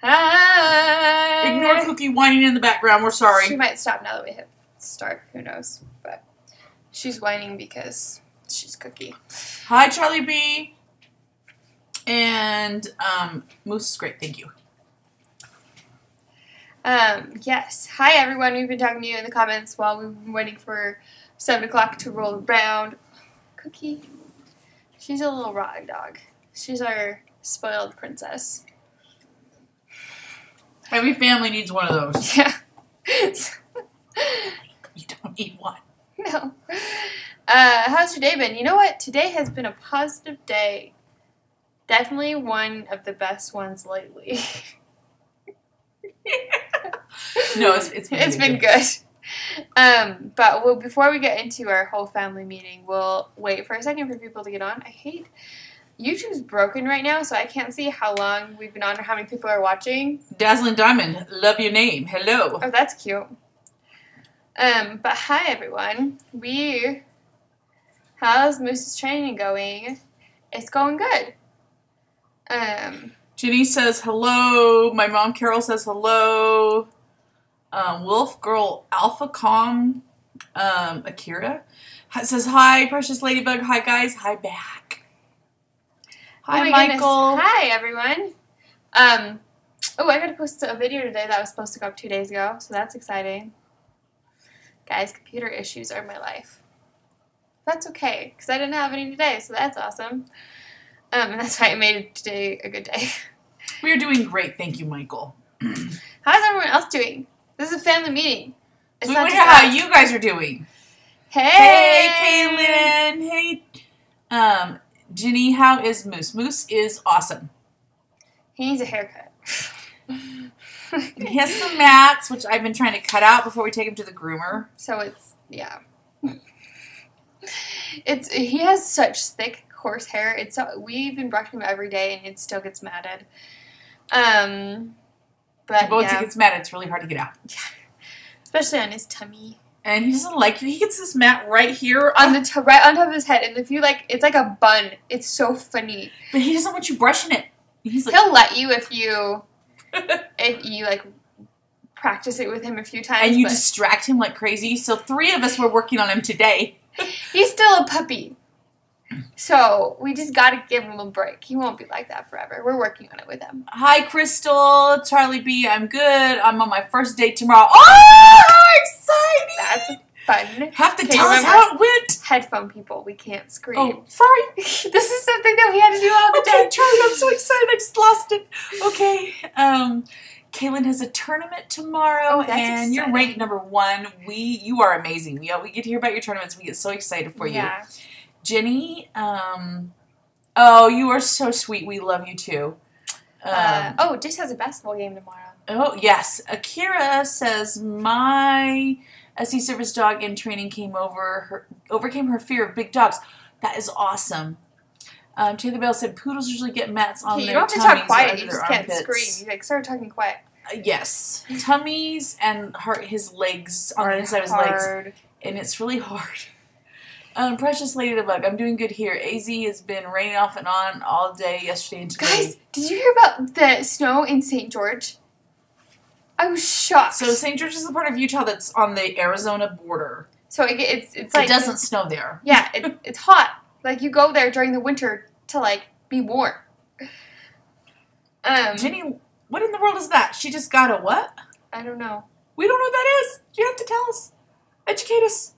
Hi. Ignore Cookie whining in the background. We're sorry. She might stop now that we hit start. Who knows? But she's whining because she's Cookie. Hi, Charlie B. And Moose is great. Thank you. Yes. Hi, everyone. We've been talking to you in the comments while we've been waiting for 7 o'clock to roll around. Cookie. She's a little rotten dog. She's our spoiled princess. Every family needs one of those. Yeah. You don't eat one. No. How's your day been? You know what? Today has been a positive day. Definitely one of the best ones lately. No, it's been good. But before we get into our whole family meeting, we'll wait for a second for people to get on. I hate YouTube's broken right now, so I can't see how long we've been on or how many people are watching. Dazzling Diamond, love your name. Hello. Oh, that's cute. But hi everyone. How's Moose's training going? It's going good. Jenny says hello. My mom Carol says hello. Wolf Girl Alpha Com Akira says hi. Precious Ladybug. Hi guys. Hi back. Hi Michael. Goodness. Hi everyone. Oh, I got to post a video today that was supposed to go up 2 days ago, so that's exciting. Guys, computer issues are my life. That's okay, because I didn't have any today, so that's awesome. And that's why I made today a good day. We are doing great, thank you, Michael. How's everyone else doing? This is a family meeting. It's we want to hear how you guys are doing. Hey! Hey, Kaylin. Hey, Ginny, how is Moose? Moose is awesome. He needs a haircut. He has some mats, which I've been trying to cut out before we take him to the groomer. So it's, yeah. He has such thick, coarse hair. We've been brushing him every day, and it still gets matted. But once yeah. it gets matted, it's really hard to get out. Yeah. Especially on his tummy. And he doesn't like you. He gets this mat right here. Right on top of his head. And if you it's like a bun. It's so funny. But he doesn't want you brushing it. He's like, he'll let you if you practice it with him a few times. And you distract him like crazy. So 3 of us were working on him today. He's still a puppy. So we just got to give him a break. He won't be like that forever. We're working on it with him. Hi, Crystal. Charlie B. I'm good. I'm on my first date tomorrow. Oh, how exciting! That's fun. Have to tell us how it went. Headphone people, we can't scream. Oh, sorry. This is something that we had to do all the time. Charlie, I'm so excited. I just lost it. Okay. Kaylin has a tournament tomorrow, and exciting. You're ranked #1. You are amazing. We get to hear about your tournaments. We get so excited for you. Jenny, oh, you are so sweet. We love you too. Jace has a basketball game tomorrow. Oh, yes. Akira says, my SE service dog in training overcame her fear of big dogs. That is awesome. Taylor Bell said, poodles usually get mats on their tummies. You don't have to talk quiet. You just can't scream. You start talking quiet. Yes. Tummies and his legs on the inside of his legs. And it's really hard. Precious Ladybug, I'm doing good here. AZ has been raining off and on all day yesterday and today. Guys, did you hear about the snow in St. George? I was shocked. So St. George is the part of Utah that's on the Arizona border. So it's like... It doesn't snow there. Yeah, it's hot. Like, you go there during the winter to, be warm. Jenny, what in the world is that? She just got a what? I don't know. We don't know what that is. You have to tell us. Educate us.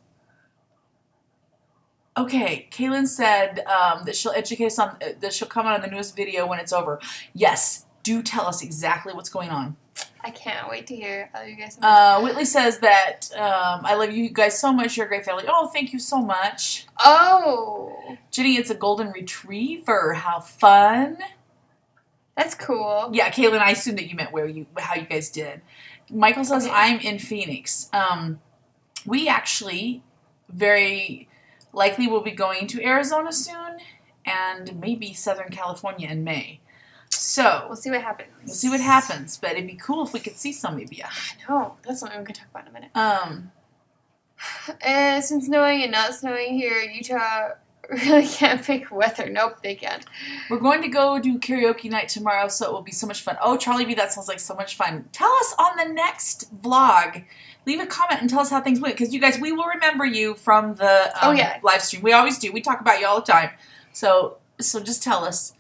Okay, Kaylin said that she'll educate us on, that she'll comment on the newest video when it's over. Yes, do tell us exactly what's going on. I can't wait to hear how you guys so much. Whitley says that, I love you guys so much, you're a great family. Oh, thank you so much. Oh. Jenny, it's a golden retriever. How fun. That's cool. Yeah, Kaylin, I assume that you meant how you guys did. Michael says, okay. I'm in Phoenix. We actually very... likely we'll be going to Arizona soon, and maybe Southern California in May. So we'll see what happens. We'll see what happens, but it'd be cool if we could see some of you. I know. That's something we can talk about in a minute. Since snowing and not snowing here, Utah really can't pick weather. Nope, they can't. We're going to go do karaoke night tomorrow, so it will be so much fun. Oh, Charlie B, that sounds like so much fun. Tell us on the next vlog. Leave a comment and tell us how things went, because you guys, we will remember you from the live stream. We always do. We talk about you all the time. So just tell us.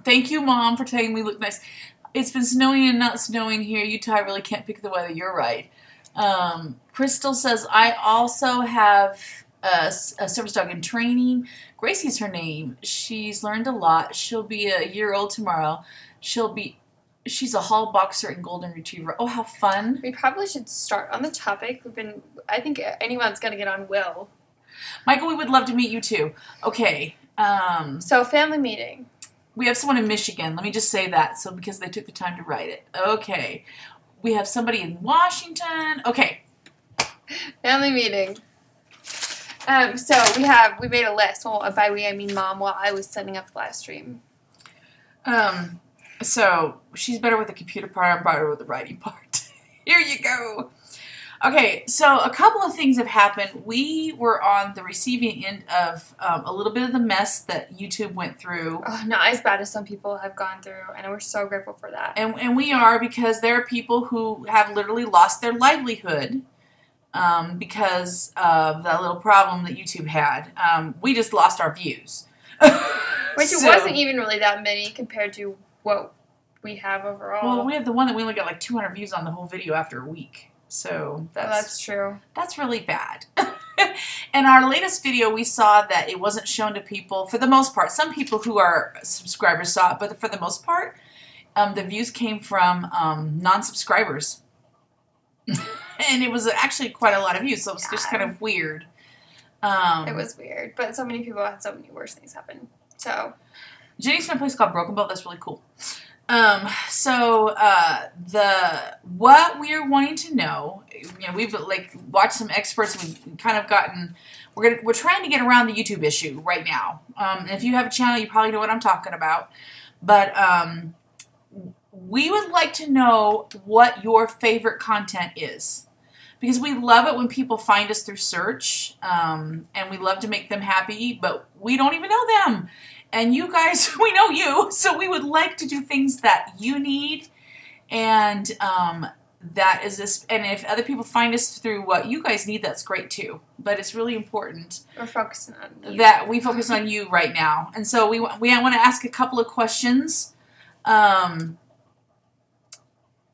Thank you, Mom, for saying we look nice. It's been snowing and not snowing here. Utah really can't pick the weather. You're right. Crystal says, I also have a service dog in training. Gracie's her name. She's learned a lot. She'll be a year old tomorrow. She's a hall boxer and golden retriever. Oh, how fun. We probably should start on the topic. I think anyone's going to get on Will. Michael, we would love to meet you too. Okay. So family meeting. We have someone in Michigan. Let me just say that, because they took the time to write it. Okay. We have somebody in Washington. Okay. Family meeting. So we made a list. Well, by we I mean Mom, while I was setting up the live stream. So she's better with the computer part. I'm better with the writing part. Here you go. Okay, so a couple of things have happened. We were on the receiving end of a little bit of the mess that YouTube went through. Oh, not as bad as some people have gone through, and we're so grateful for that. And we are, because there are people who have literally lost their livelihood because of that little problem that YouTube had. We just lost our views. Which it wasn't even really that many compared to what we have overall. Well, we have the one that we only got like 200 views on the whole video after a week. So that's true. That's really bad. In our latest video, we saw that it wasn't shown to people, for the most part. Some people who are subscribers saw it, but for the most part, the views came from non-subscribers. And it was actually quite a lot of views, so it was just kind of weird. It was weird, but so many people had so many worse things happen. So Jenny's from a place called Broken Bow. That's really cool. What we are wanting to know, we've watched some experts. We've kind of gotten. We're trying to get around the YouTube issue right now. And if you have a channel, you probably know what I'm talking about. But we would like to know what your favorite content is, because we love it when people find us through search, and we love to make them happy, but we don't even know them. And you guys, we know you, so we would like to do things that you need, and that is this. And if other people find us through what you guys need, that's great too. But it's really important we're focusing on you. That we focus on you right now. And so we want to ask a couple of questions. And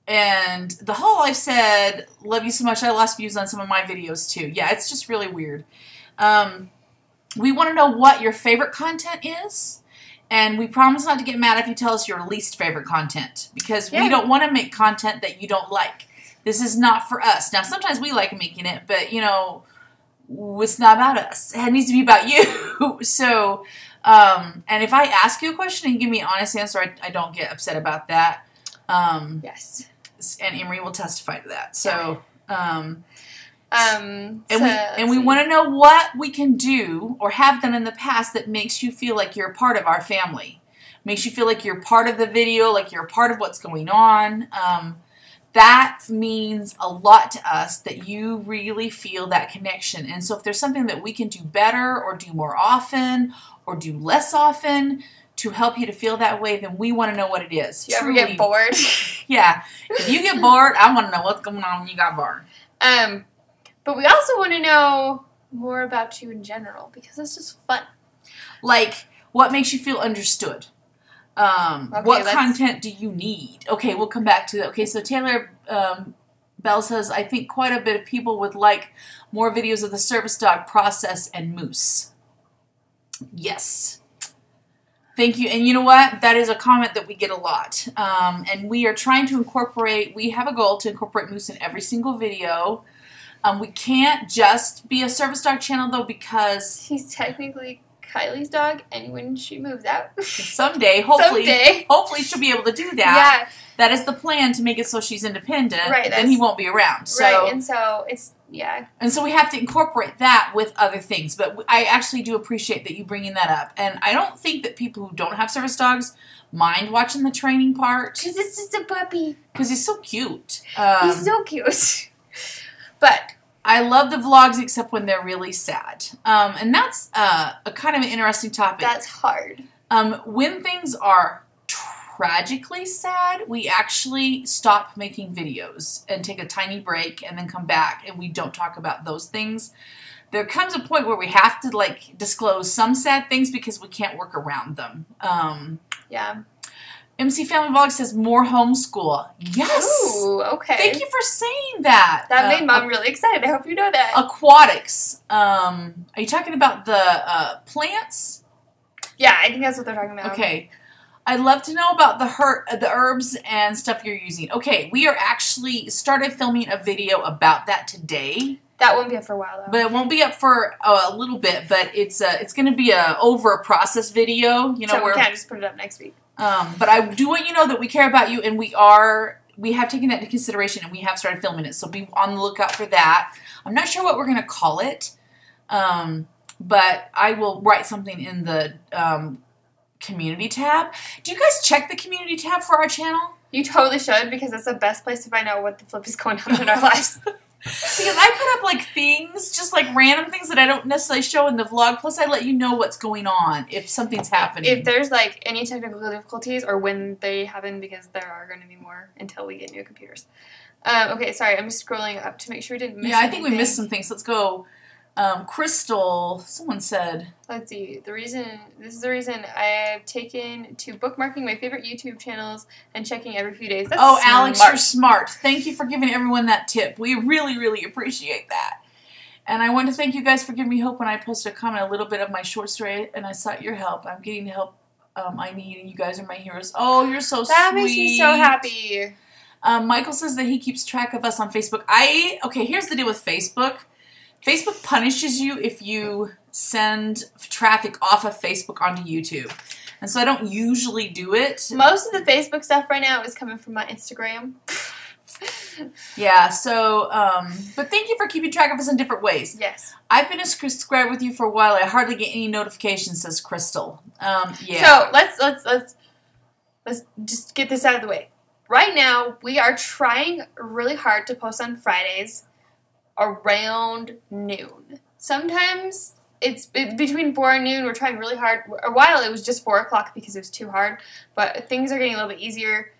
the whole life said, "Love you so much. I lost views on some of my videos too." Yeah, it's just really weird. We want to know what your favorite content is, and we promise not to get mad if you tell us your least favorite content, because we don't want to make content that you don't like. This is not for us. Now, sometimes we like making it, but, it's not about us. It needs to be about you. So, and if I ask you a question and you give me an honest answer, I don't get upset about that. Yes. And Emery will testify to that. So, and we want to know what we can do or have done in the past that makes you feel like you're a part of our family. Makes you feel like you're part of the video, like you're a part of what's going on. That means a lot to us, that you really feel that connection. And so if there's something that we can do better or do more often or do less often to help you to feel that way, then we want to know what it is. Do you ever get bored? Yeah. If you get bored, I want to know what's going on when you got bored. But we also want to know more about you in general, because it's just fun. Like, what makes you feel understood? What content do you need? Okay, we'll come back to that. Okay, so Taylor Bell says, I think quite a bit of people would like more videos of the service dog process and moose. Yes. Thank you. And you know what? That is a comment that we get a lot. And we are trying to incorporate, we have a goal to incorporate moose in every single video. We can't just be a service dog channel, though, because he's technically Kylie's dog, and when she moves out, someday, hopefully she'll be able to do that. Yeah. That is the plan, to make it so she's independent. Right. Then he won't be around. So, right. And so it's And so we have to incorporate that with other things. But I actually do appreciate that you bringing that up. And I don't think that people who don't have service dogs mind watching the training part. Because it's just a puppy. Because he's so cute. He's so cute. But I love the vlogs except when they're really sad. And that's a kind of an interesting topic. That's hard. When things are tragically sad, we actually stop making videos and take a tiny break and then come back and we don't talk about those things. There comes a point where we have to like disclose some sad things because we can't work around them. Yeah. MC Family Vlog says more homeschool. Yes. Ooh, okay. Thank you for saying that. That made Mom really excited. I hope you know that. Aquatics. Are you talking about the plants? Yeah, I think that's what they're talking about. Okay. I'd love to know about the herbs and stuff you're using. Okay, we are actually started filming a video about that today. That won't be up for a while, though. But it won't be up for a little bit. But it's going to be over a process video. You know, so we can't just put it up next week. But I do want you to know that we care about you, and we have taken that into consideration, and we have started filming it. So be on the lookout for that. I'm not sure what we're going to call it, but I will write something in the community tab. Do you guys check the community tab for our channel? You totally should, because it's the best place to find out what the flip is going on in our lives. Because I put up like things, just like random things that I don't necessarily show in the vlog. Plus, I let you know what's going on if something's happening. If there's like any technical difficulties or when they happen, because there are going to be more until we get new computers. Okay, sorry, I'm just scrolling up to make sure we didn't miss anything. I think we missed some things. Let's go. Crystal, someone said. Let's see. This is the reason I've taken to bookmarking my favorite YouTube channels and checking every few days. That's smart. Alex, you're smart. Thank you for giving everyone that tip. We really, really appreciate that. And I want to thank you guys for giving me hope when I posted a comment, a little bit of my short story, and I sought your help. I'm getting the help I need, and you guys are my heroes. Oh, you're so sweet. That makes me so happy. Michael says that he keeps track of us on Facebook. Okay, here's the deal with Facebook. Facebook punishes you if you send traffic off of Facebook onto YouTube. And so I don't usually do it. Most of the Facebook stuff right now is coming from my Instagram. Yeah, so, but thank you for keeping track of us in different ways. Yes. I've been subscribed with you for a while. I hardly get any notifications, says Crystal. Yeah. So let's just get this out of the way. Right now, we are trying really hard to post on Fridays around noon. Sometimes it's between 4 and noon. We're trying really hard. A while it was just 4 o'clock because it was too hard, but things are getting a little bit easier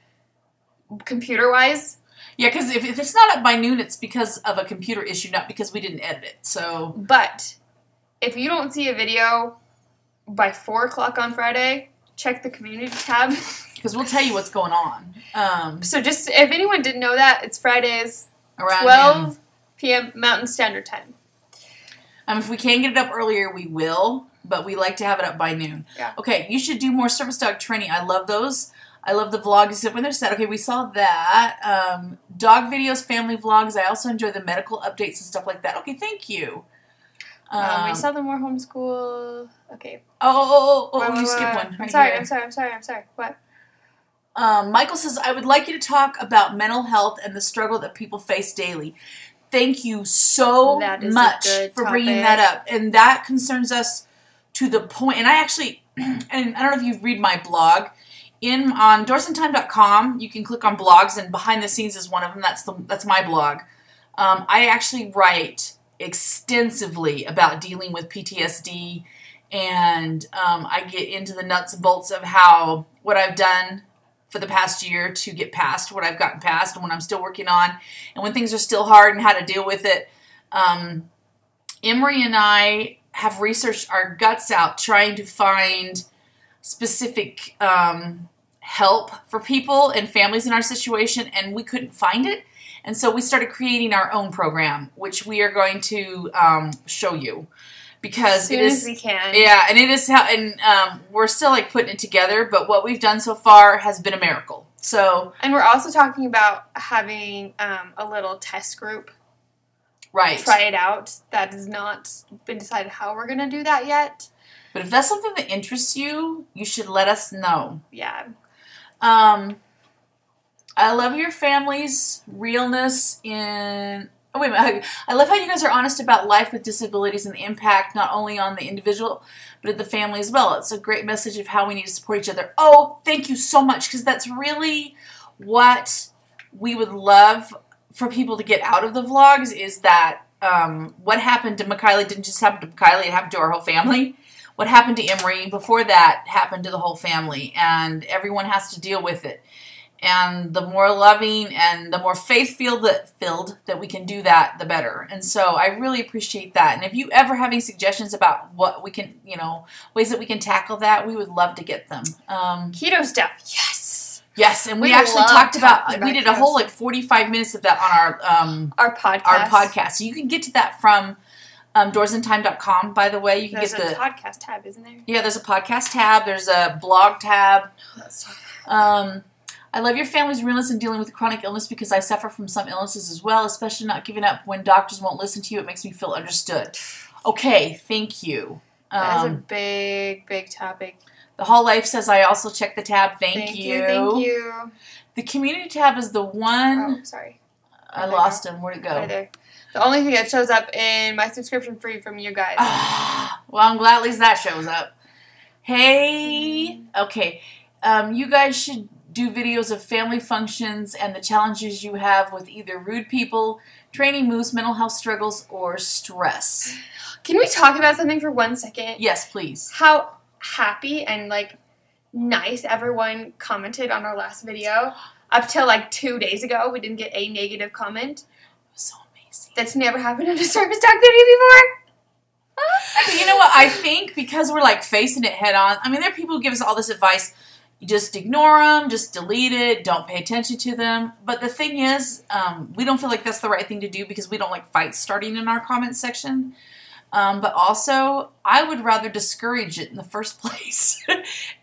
computer-wise. Yeah, because if it's not up by noon, it's because of a computer issue, not because we didn't edit it. So, but if you don't see a video by 4 o'clock on Friday, check the community tab. Because we'll tell you what's going on. So just, if anyone didn't know that, it's Fridays around 12 p.m. Mountain Standard Time. If we can get it up earlier, we will, but we like to have it up by noon. Yeah. Okay, you should do more service dog training. I love those. I love the vlogs when they're set. Okay, we saw that. Dog videos, family vlogs. I also enjoy the medical updates and stuff like that. Okay, thank you. We saw the more homeschool. Okay. You skipped one. I'm sorry. What? Michael says, I would like you to talk about mental health and the struggle that people face daily. Thank you so much for bringing that up. And that concerns us to the point, and I actually, and I don't know if you've read my blog, on DorsonTime.com, you can click on blogs, and behind the scenes is one of them. That's my blog. I actually write extensively about dealing with PTSD, and I get into the nuts and bolts of what I've done for the past year to get past what I've gotten past and what I'm still working on, and when things are still hard and how to deal with it. Emery and I have researched our guts out trying to find specific help for people and families in our situation, and we couldn't find it. And so we started creating our own program, which we are going to show you. Because as soon as we can. Yeah, and it is we're still like putting it together, but what we've done so far has been a miracle. So, and we're also talking about having a little test group. Right. Try it out. That has not been decided how we're gonna do that yet. But if that's something that interests you, you should let us know. Yeah. I love your family's realness in... Oh, wait a minute. I love how you guys are honest about life with disabilities and the impact not only on the individual, but the family as well. It's a great message of how we need to support each other. Oh, thank you so much, because that's really what we would love for people to get out of the vlogs, is that what happened to Mikayla didn't just happen to Mikayla, it happened to our whole family. What happened to Emery before that happened to the whole family, and everyone has to deal with it. And the more loving and the more faith-filled that we can do that, the better. And so I really appreciate that. And if you ever have any suggestions about what we can, you know, ways that we can tackle that, we would love to get them. Keto stuff, yes. Yes, and we actually talked about we did a whole like 45 minutes of that on our podcast. So you can get to that from doorsandtime.com, by the way. You can there's get the podcast tab, isn't there? Yeah, there's a podcast tab. There's a blog tab. Let's talk about it. I love your family's realness in dealing with chronic illness because I suffer from some illnesses as well, especially not giving up when doctors won't listen to you. It makes me feel understood. Okay, thank you. That is a big, big topic. The Hall Life says I also check the tab. Thank you. Thank you. The community tab is the one. Oh, sorry. I lost him. Where'd it go? Right there. The only thing that shows up in my subscription free from you guys. Well, I'm glad at least that shows up. Hey. Okay. You guys should do videos of family functions and the challenges you have with either rude people, training moves, mental health struggles, or stress. Can we talk about something for 1 second? Yes, please. How happy and, like, nice everyone commented on our last video. Up till, like, 2 days ago, we didn't get a negative comment. It was so amazing. That's never happened on a service dog video before. But you know what? I think because we're, like, facing it head on. I mean, there are people who give us all this advice. You just ignore them, just delete it, don't pay attention to them. But the thing is, we don't feel like that's the right thing to do because we don't like fights starting in our comment section. But also, I would rather discourage it in the first place.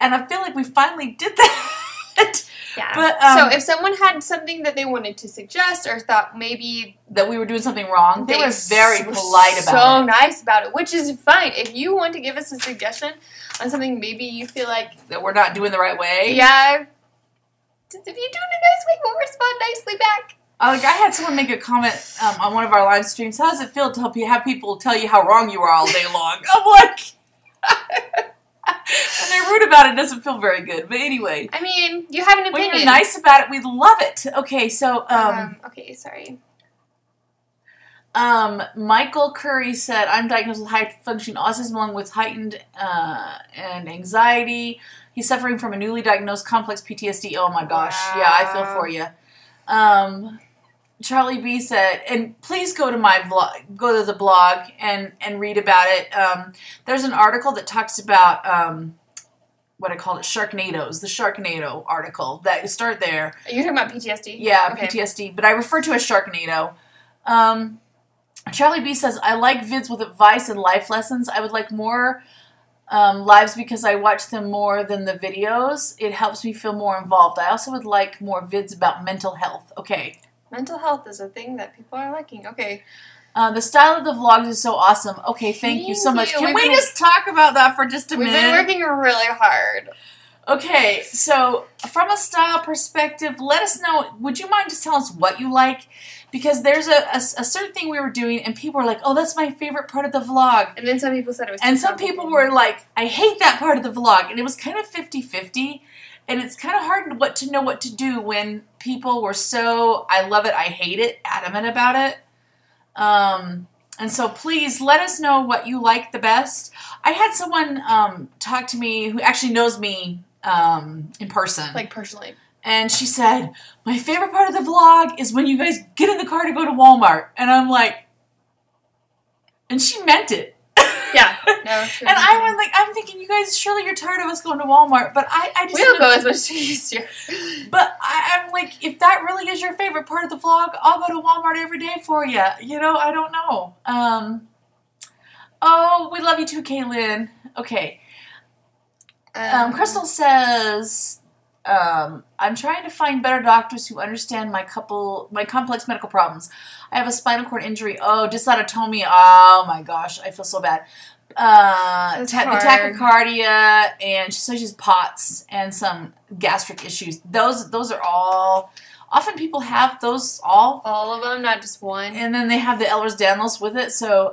And I feel like we finally did that. Yeah. But, so if someone had something that they wanted to suggest or thought maybe that we were doing something wrong, they were very polite about it. So nice about it, which is fine. If you want to give us a suggestion on something maybe you feel like that we're not doing the right way. Yeah. If you do it a nice way, we'll respond nicely back. Like I had someone make a comment on one of our live streams. How does it feel to have people tell you how wrong you are all day long? I'm like, and they're rude about it. It doesn't feel very good. But anyway, I mean, you have an opinion. When you're nice about it, we love it. Okay, so okay, sorry. Michael Curry said, I'm diagnosed with high-functioning autism along with heightened and anxiety. He's suffering from a newly diagnosed complex PTSD. Oh my gosh. Wow. Yeah, I feel for you. Charlie B said, and please go to my vlog, go to the blog and read about it. There's an article that talks about what I called it, Sharknadoes, the Sharknado article. That start there. You're talking about PTSD? Yeah, okay. PTSD, but I refer to it as Sharknado. Charlie B says, I like vids with advice and life lessons. I would like more lives because I watch them more than the videos. It helps me feel more involved. I also would like more vids about mental health. Okay. Mental health is a thing that people are liking. Okay. The style of the vlogs is so awesome. Okay, thank you so much. Can we just talk about that for just a minute? We've been working really hard. Okay, so from a style perspective, let us know. Would you mind just telling us what you like? Because there's a certain thing we were doing, and people were like, oh, that's my favorite part of the vlog. And then some people said it was And some people were like, I hate that part of the vlog. And it was kind of 50-50. And it's kind of hard to know what to do when people were so, I love it, I hate it, adamant about it. And so please let us know what you like the best. I had someone talk to me who actually knows me in person. Like personally. And she said, my favorite part of the vlog is when you guys get in the car to go to Walmart. And I'm like, and she meant it. Yeah. No, sure. And I'm thinking, you guys, surely you're tired of us going to Walmart, but I just... We don't go as much as we used to. But I'm like, if that really is your favorite part of the vlog, I'll go to Walmart every day for you. You know, I don't know. Oh, we love you too, Kaylin. Okay. Crystal says... I'm trying to find better doctors who understand my complex medical problems. I have a spinal cord injury. Oh, dysautonomia. Oh my gosh, I feel so bad. The tachycardia, and she says she has POTS and some gastric issues. Those are all. Often people have those all. All of them, not just one. And then they have the Ehlers-Danlos with it. So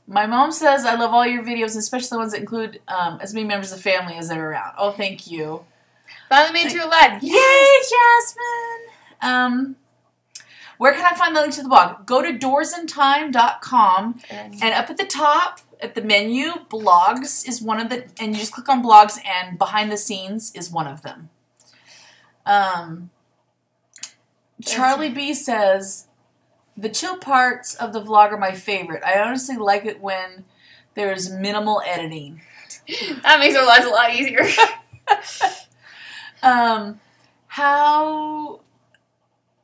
my mom says I love all your videos, especially the ones that include as many members of the family as they're around. Oh, thank you. Finally made you a lead. Yay, Jasmine! Where can I find the link to the blog? Go to doorsandtime.com, and up at the top, at the menu, blogs is one of the, and you just click on blogs, and behind the scenes is one of them. Charlie B says, the chill parts of the vlog are my favorite. I honestly like it when there's minimal editing. That makes our lives a lot easier. I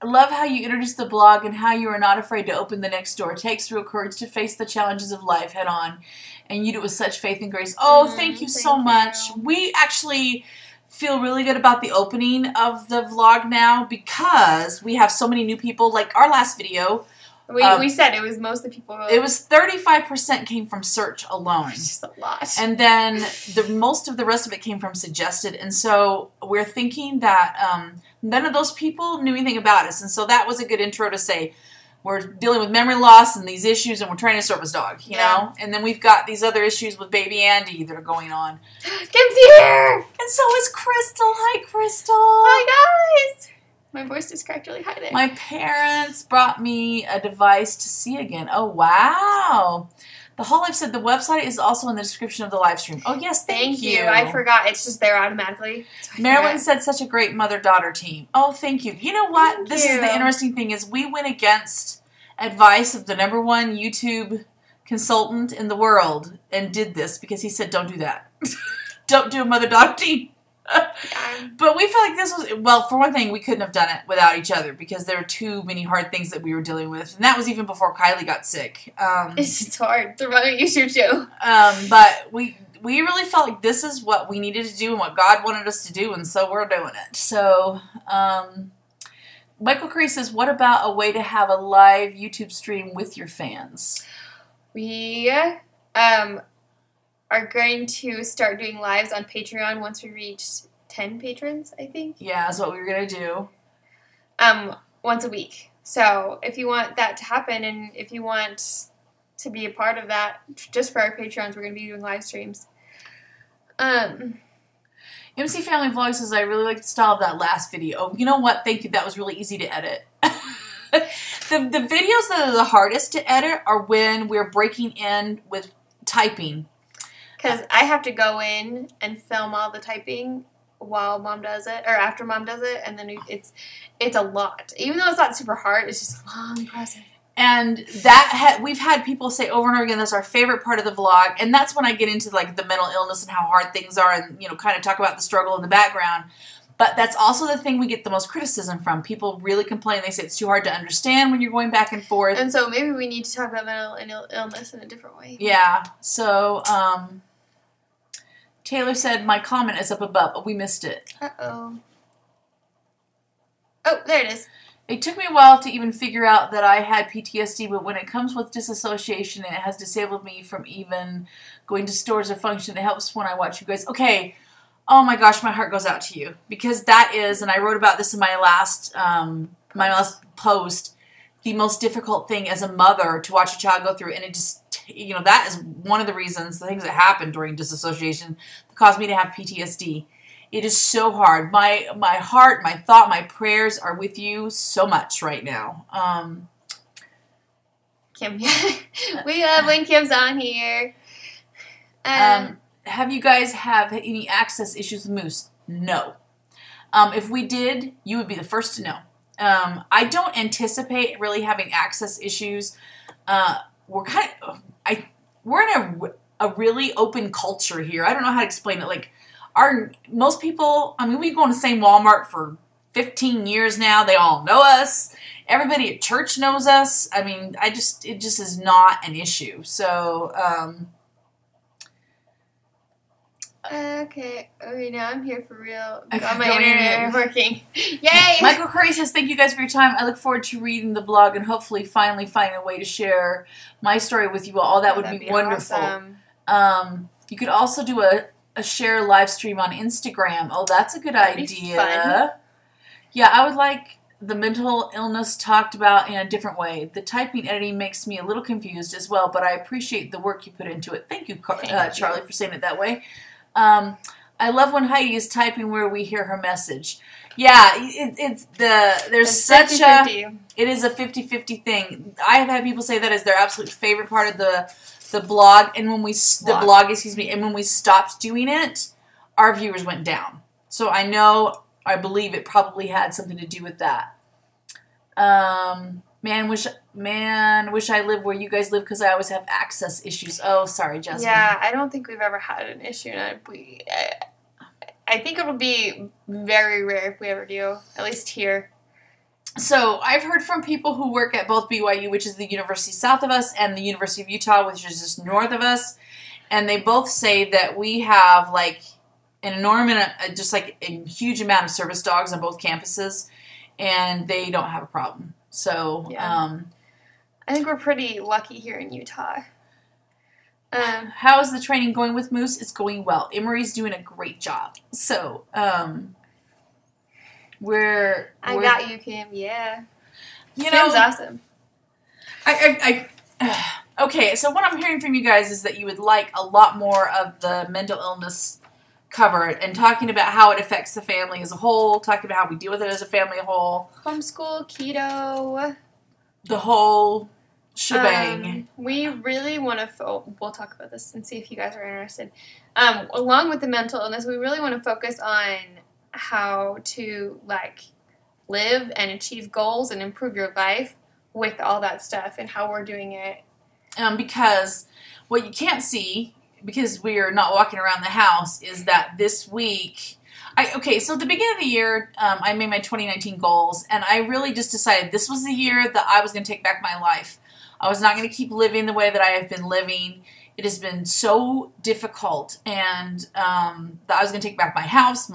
love how you introduced the blog and how you are not afraid to open the next door. It takes real courage to face the challenges of life head on, and you do it with such faith and grace. Oh, thank you so much. We actually feel really good about the opening of the vlog now because we have so many new people. Like our last video, we said it was mostly people. It was 35% came from search alone. It's just a lot. And then most of the rest of it came from suggested. And so we're thinking that none of those people knew anything about us. And so that was a good intro to say, we're dealing with memory loss and these issues, and we're trying to service dog, you know? And then we've got these other issues with baby Andy that are going on. Kim's here! And so is Crystal. Hi, Crystal. Hi, guys. My voice just cracked really high there. My parents brought me a device to see again. Oh, wow. The Whole Life said the website is also in the description of the live stream. Oh, yes, thank you. I forgot. It's just there automatically. So Marilyn said such a great mother-daughter team. Oh, thank you. You know what? This is the interesting thing is we went against advice of the #1 YouTube consultant in the world and did this because he said don't do that. Don't do a mother-daughter team. But we felt like this was, well, for one thing, we couldn't have done it without each other because there were too many hard things that we were dealing with. And that was even before Kylie got sick. It's hard to run a YouTube show. But we really felt like this is what we needed to do and what God wanted us to do, and so we're doing it. So, Michael Curry says, what about a way to have a live YouTube stream with your fans? We are going to start doing lives on Patreon once we reach 10 patrons, I think. Yeah, that's what we were going to do. Once a week. So if you want that to happen and if you want to be a part of that, just for our Patreons, we're going to be doing live streams. MC Family Vlog says, I really like the style of that last video. Oh, you know what? Thank you. That was really easy to edit. The videos that are the hardest to edit are when we're breaking in with typing. Because I have to go in and film all the typing while Mom does it, or after Mom does it, and then it's a lot. Even though it's not super hard, it's just a long process. And that we've had people say over and over again, that's our favorite part of the vlog, and that's when I get into like the mental illness and how hard things are, and kind of talk about the struggle in the background. But that's also the thing we get the most criticism from. People really complain. They say it's too hard to understand when you're going back and forth. And so maybe we need to talk about mental illness in a different way. Yeah. So Taylor said, my comment is up above. Oh, we missed it. Uh-oh. Oh, there it is. It took me a while to even figure out that I had PTSD, but when it comes with disassociation and it has disabled me from even going to stores or function, it helps when I watch you guys. Okay. Oh my gosh, my heart goes out to you. Because that is, and I wrote about this in my last post, the most difficult thing as a mother to watch a child go through. And it just, that is one of the reasons, the things that happened during disassociation that caused me to have PTSD. It is so hard. My heart, my thought, my prayers are with you so much right now. Kim, we love when Kim's on here. Have you guys have any access issues with Moose? No. If we did, you would be the first to know. I don't anticipate really having access issues. We're in a really open culture here. I don't know how to explain it. Like, most people, we go in the same Walmart for 15 years now. They all know us. Everybody at church knows us. It just is not an issue. So, okay, now I'm here for real. Got my internet working. Yay! Michael Curry says, thank you guys for your time. I look forward to reading the blog and hopefully finally finding a way to share my story with you all. That would be wonderful. Awesome. You could also do a share live stream on Instagram. Oh, that's a good idea. Fun. Yeah, I would like the mental illness talked about in a different way. The typing editing makes me a little confused as well, but I appreciate the work you put into it. Thank you, Charlie, for saying it that way. I love when Heidi is typing where we hear her message. Yeah, there's such 50-50. It is a 50-50 thing. I have had people say that is their absolute favorite part of the blog, and when we and when we stopped doing it, our viewers went down. So I believe it probably had something to do with that. Man, wish I lived where you guys live because I always have access issues. Oh, sorry, Jasmine. Yeah, I don't think we've ever had an issue, and I think it'll be very rare if we ever do, at least here. So I've heard from people who work at both BYU, which is the university south of us, and the University of Utah, which is just north of us, and they both say that we have like an enormous, just like a huge amount of service dogs on both campuses, and they don't have a problem. So yeah. I think we're pretty lucky here in Utah. How is the training going with Moose? It's going well. Emery's doing a great job. So I got you, Kim. Yeah. You know, Kim's awesome. Okay, so what I'm hearing from you guys is that you would like a lot more of the mental illness covered and talking about how it affects the family as a whole, talking about how we deal with it as a family as a whole. Homeschool, keto. The whole shebang. We really want to, we'll talk about this and see if you guys are interested. Along with the mental illness, we really want to focus on how to like live and achieve goals and improve your life with all that stuff and how we're doing it. Because what you can't see, because we are not walking around the house, is that this week, so at the beginning of the year, I made my 2019 goals, and I really just decided this was the year that I was going to take back my life. I was not going to keep living the way that I have been living. It has been so difficult, and that I was going to take back my house,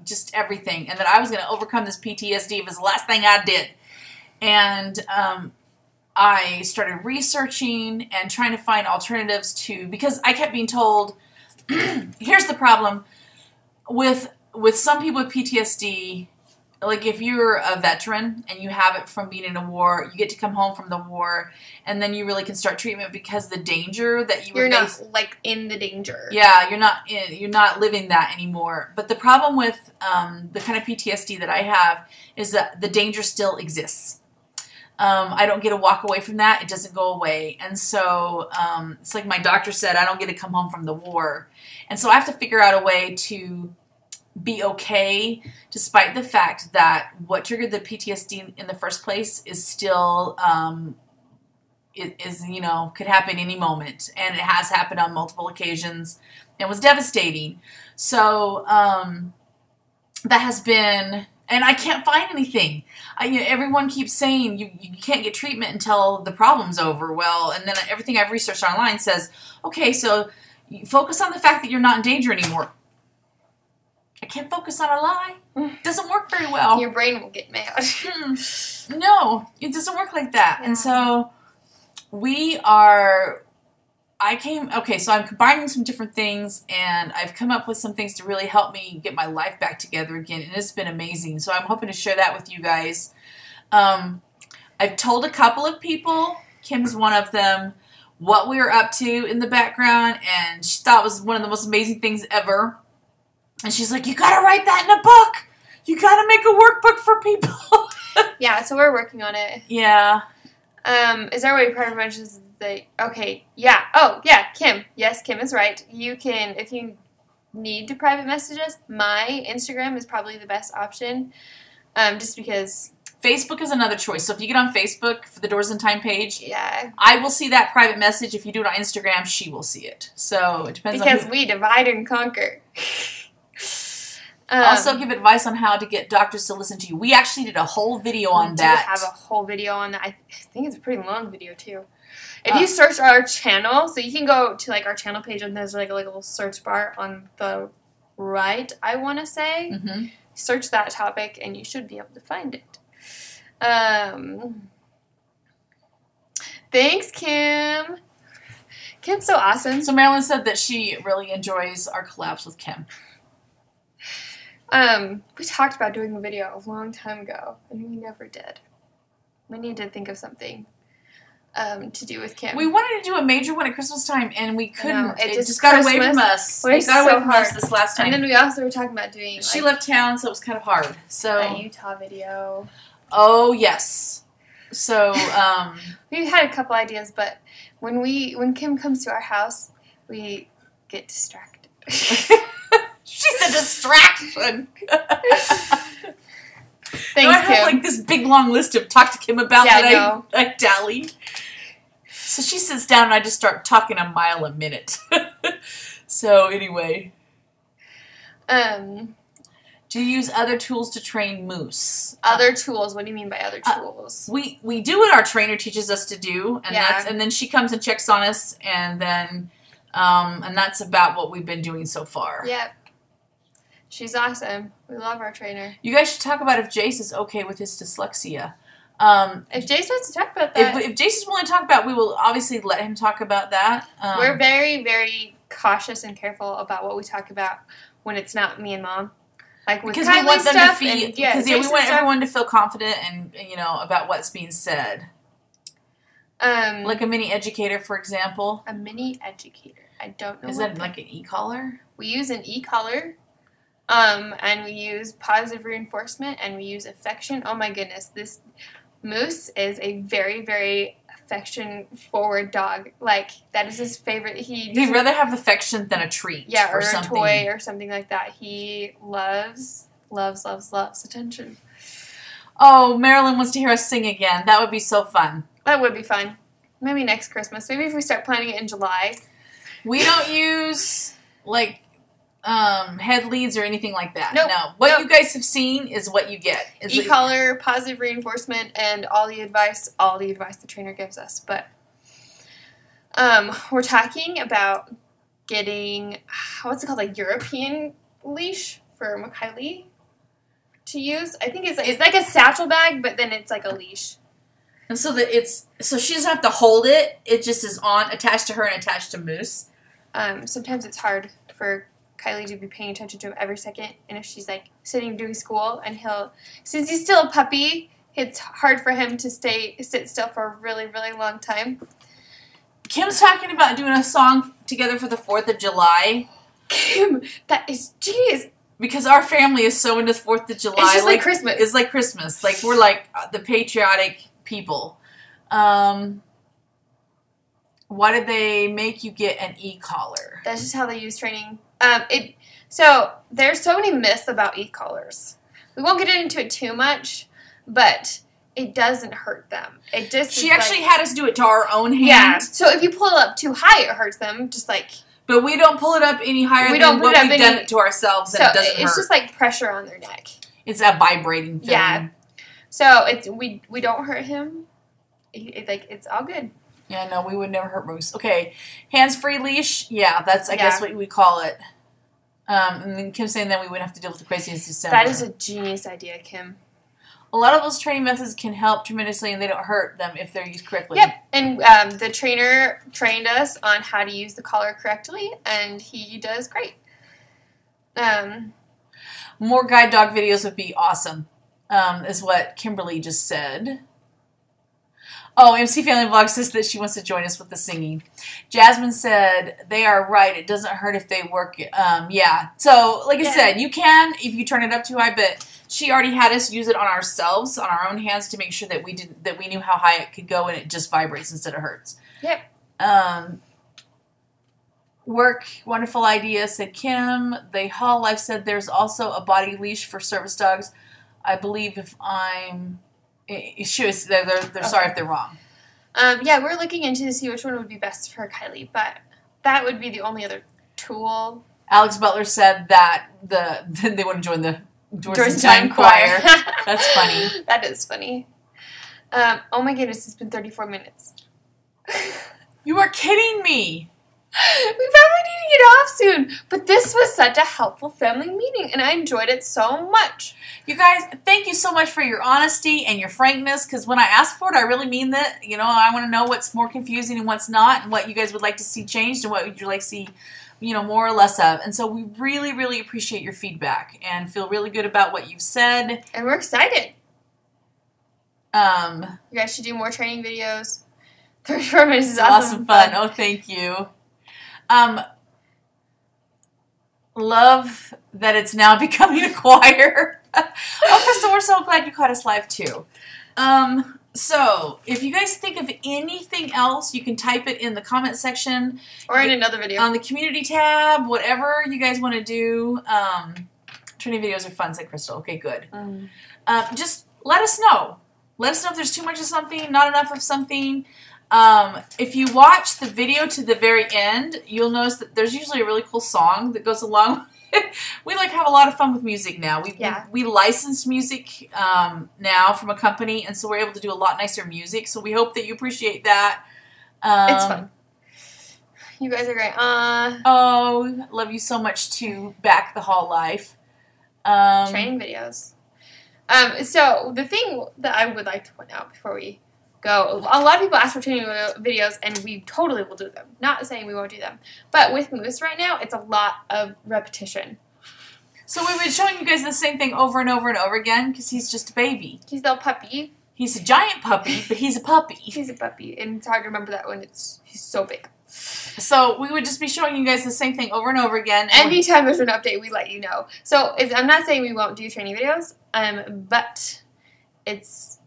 just everything, and that I was going to overcome this PTSD. It was the last thing I did. And I started researching and trying to find alternatives because I kept being told, here's the problem with some people with PTSD, like if you're a veteran and you have it from being in a war, you get to come home from the war and then you really can start treatment because the danger that you're not like in the danger. Yeah, you're not living that anymore. But the problem with the kind of PTSD that I have is that the danger still exists. I don't get to walk away from that. It doesn't go away. And so it's like my doctor said, I don't get to come home from the war. And so I have to figure out a way to be okay despite the fact that what triggered the PTSD in the first place is still, could happen any moment. And it has happened on multiple occasions and was devastating. So that has been... And I can't find anything. Everyone keeps saying you can't get treatment until the problem's over. Well, and then everything I've researched online says, okay, so you focus on the fact that you're not in danger anymore. I can't focus on a lie. It doesn't work very well. Your brain will get mad. No, it doesn't work like that. Yeah. And so so I'm combining some different things, and I've come up with some things to really help me get my life back together again, and it's been amazing. So I'm hoping to share that with you guys. I've told a couple of people, Kim's one of them, what we were up to in the background, and she thought it was one of the most amazing things ever. And she's like, you gotta write that in a book! You gotta make a workbook for people! Yeah, so we're working on it. Yeah. Is there a way private messages okay, yeah. Oh, yeah, Kim. Yes, Kim is right. You can, if you need to private message us, my Instagram is probably the best option, just because... Facebook is another choice. So if you get on Facebook for the Doors in Time page, yeah, I will see that private message. If you do it on Instagram, she will see it. So it depends because we divide and conquer. Also give advice on how to get doctors to listen to you. We actually did a whole video on that. We have a whole video on that. I think it's a pretty long video too. If you search our channel, so you can go to like our channel page and there's like a little search bar on the right, I want to say. Mm-hmm. Search that topic and you should be able to find it. Thanks, Kim. Kim's so awesome. So Marilyn said that she really enjoys our collabs with Kim. We talked about doing a video a long time ago, and we never did. We need to think of something to do with Kim. We wanted to do a major one at Christmas time, and we couldn't. It just got away from us. It got away from us this last time. And then we also were talking about doing... She left town, so it was kind of hard. So a Utah video. Oh, yes. So, we had a couple ideas, but when Kim comes to our house, we get distracted. She's a distraction. Thanks, I have Kim. like this big long list of talk to Kim about that I tallied. So she sits down and I just start talking a mile a minute. So anyway. Do you use other tools to train moose? Other tools? What do you mean by other tools? We do what our trainer teaches us to do, and and then she comes and checks on us, and then and that's about what we've been doing so far. Yep. She's awesome. We love our trainer. You guys should talk about if Jace is okay with his dyslexia. If Jace wants to talk about that. If Jace is willing to talk about it, we will obviously let him talk about that. We're very, very cautious and careful about what we talk about when it's not me and Mom. Like with because we want them to feel, because we want everyone to feel confident and about what's being said. Like a mini educator, for example. A mini educator. I don't know. Is that like an e-collar? We use an e-collar, and we use positive reinforcement, and we use affection. Oh my goodness, this Moose is a very, very affection-forward dog. Like, that is his favorite. He'd rather have affection than a treat. Yeah, or something. A toy or something like that. He loves attention. Oh, Marilyn wants to hear us sing again. That would be so fun. That would be fun. Maybe next Christmas. Maybe if we start planning it in July. We don't use, like, head leads or anything like that. Nope. No. What you guys have seen is what you get. E-collar, positive reinforcement, and all the advice the trainer gives us. But we're talking about getting, what's it called, a European leash for Kylie to use. I think it's like a satchel bag, but then it's like a leash. And so so she doesn't have to hold it. It just is attached to her and attached to Moose. Sometimes it's hard for Kylie to be paying attention to him every second, and if she's like sitting doing school, and since he's still a puppy, it's hard for him to sit still for a really, really long time. Kim's talking about doing a song together for the 4th of July. Kim, that is genius. Because our family is so into the 4th of July. It's just like Christmas. It's like Christmas. Like, we're like the patriotic people. Why did they make you get an e-collar? That's just how they use training. So there's so many myths about e-collars. We won't get into it too much, but it doesn't hurt them. She actually had us do it to our own hand. Yeah. So if you pull it up too high, it hurts them. Just like. But we don't pull it up any higher than what we've done it to ourselves, and it doesn't hurt. It's just like pressure on their neck. It's a vibrating thing. Yeah. So we don't hurt him. It's all good. Yeah, no, we would never hurt Moose. Okay, hands-free leash. Yeah, that's I guess what we call it. And then Kim's saying that we wouldn't have to deal with the craziness of December. That is a genius idea, Kim. A lot of those training methods can help tremendously, and they don't hurt them if they're used correctly. Yep, and the trainer trained us on how to use the collar correctly, and he does great. More guide dog videos would be awesome, is what Kimberly just said. Oh, MC Family Vlog says that she wants to join us with the singing. Jasmine said, they are right. It doesn't hurt if they work it. Yeah. So, like I said, you can if you turn it up too high, but she already had us use it on ourselves, on our own hands, to make sure that we knew how high it could go and it just vibrates instead of hurts. Yep. Work, wonderful idea, said Kim. The Hall Life said there's also a body leash for service dogs. I believe if I'm... they're sorry if they're wrong. Yeah, we're looking into to see which one would be best for Kylie, but that would be the only other tool. Alex Butler said that they want to join the Doors in Time choir. That's funny. That is funny. Oh my goodness, it's been 34 minutes. You are kidding me. We probably need to get off soon, but this was such a helpful family meeting, and I enjoyed it so much. You guys, thank you so much for your honesty and your frankness, because when I ask for it, I really mean that. I want to know what's more confusing and what's not, and what you guys would like to see changed, and what would you like to see, more or less of. And so we really, really appreciate your feedback, and feel really good about what you've said. And we're excited. You guys should do more training videos. 34 minutes is awesome fun. Oh, thank you. Love that it's now becoming a choir. Oh, Crystal, we're so glad you caught us live too. So, if you guys think of anything else, you can type it in the comment section. Or in another video. On the community tab, whatever you guys want to do. Training videos are fun, said Crystal. Okay, good. Just let us know. Let us know if there's too much of something, not enough of something. If you watch the video to the very end, you'll notice that there's usually a really cool song that goes along. We like have a lot of fun with music now. We license music now from a company, and so we're able to do a lot nicer music. So we hope that you appreciate that. It's fun. You guys are great. Oh, love you so much too. Back the hall life. Training videos. So the thing that I would like to point out before we go, a lot of people ask for training videos, and we totally will do them. Not saying we won't do them. But with Moose right now, it's a lot of repetition. So we've been showing you guys the same thing over and over and over again, because he's just a baby. He's a little puppy. He's a giant puppy, but he's a puppy. He's a puppy, and it's hard to remember that when he's so big. So we would just be showing you guys the same thing over and over again. Anytime there's an update, we let you know. So I'm not saying we won't do training videos, but it's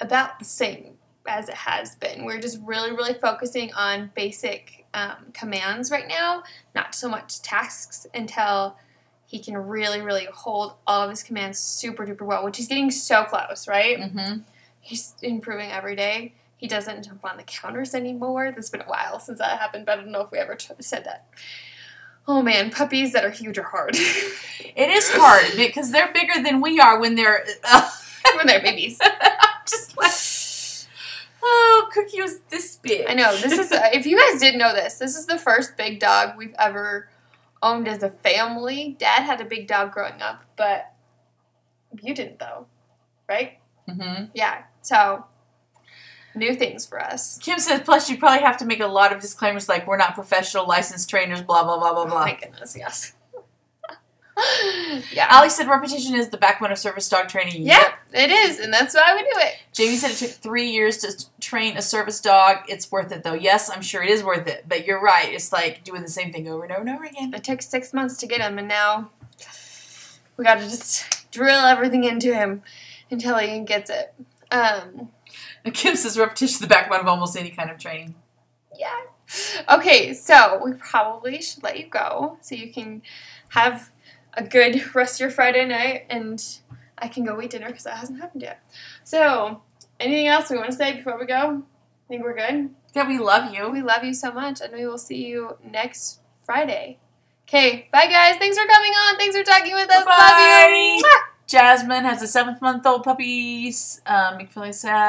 about the same as it has been. We're just really, really focusing on basic commands right now, not so much tasks, until he can really, really hold all of his commands super duper well, which he's getting so close, right? Mm-hmm. He's improving every day. He doesn't jump on the counters anymore. It's been a while since that happened, but I don't know if we ever said that. Oh man, puppies that are huge are hard. It is hard because they're bigger than we are when they're when they're babies. Just like, oh, Cookie was this big. I know. This is if you guys didn't know this is the first big dog we've ever owned as a family. Dad had a big dog growing up, but you didn't though, right? Mm-hmm. Yeah. So new things for us. Kim says, plus you probably have to make a lot of disclaimers like we're not professional licensed trainers, blah, blah, blah, blah, blah. Oh my goodness, yes. Yeah. Ali said repetition is the backbone of service dog training. Yep, it is, and that's why we do it. Jamie said it took 3 years to train a service dog. It's worth it, though. Yes, I'm sure it is worth it, but you're right. It's like doing the same thing over and over and over again. It took 6 months to get him, and now we got to just drill everything into him until he gets it. Kim says repetition is the backbone of almost any kind of training. Yeah. Okay, so we probably should let you go so you can have a good rest of your Friday night, and I can go eat dinner because that hasn't happened yet. So, anything else we want to say before we go? Think we're good? Yeah, we love you. We love you so much, and we will see you next Friday. Okay, bye guys. Thanks for coming on. Thanks for talking with us. Bye. Love you. Jasmine has a 7-month-old puppy. Make me really sad.